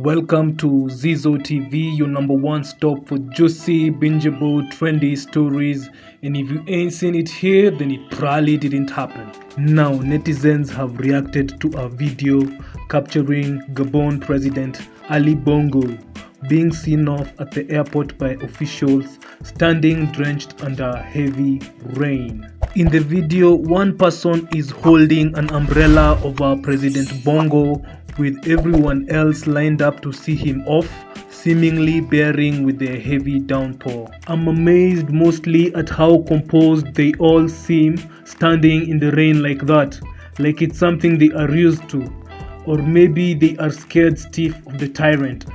Welcome to Zizo TV, your number one stop for juicy, bingeable, trendy stories. And if you ain't seen it here, then it probably didn't happen. Now, netizens have reacted to a video capturing Gabon President Ali Bongo being seen off at the airport by officials standing drenched under heavy rain. In the video, one person is holding an umbrella over President Bongo, with everyone else lined up to see him off, seemingly bearing with the heavy downpour. I'm amazed mostly at how composed they all seem standing in the rain like that, like it's something they are used to, or maybe they are scared stiff of the tyrant.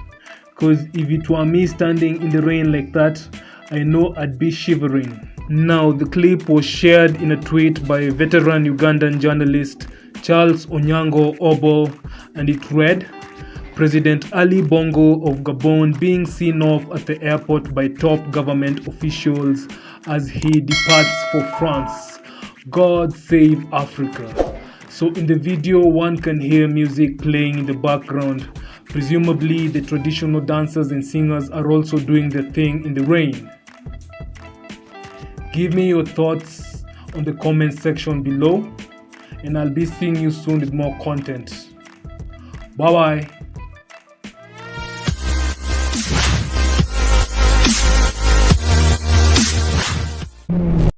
Cause if it were me standing in the rain like that, I know I'd be shivering. Now, the clip was shared in a tweet by veteran Ugandan journalist Charles Onyango Obo, and it read, "President Ali Bongo of Gabon being seen off at the airport by top government officials as he departs for France. God save Africa." So in the video, one can hear music playing in the background. Presumably, the traditional dancers and singers are also doing their thing in the rain. Give me your thoughts on the comment section below, and I'll be seeing you soon with more content. Bye bye.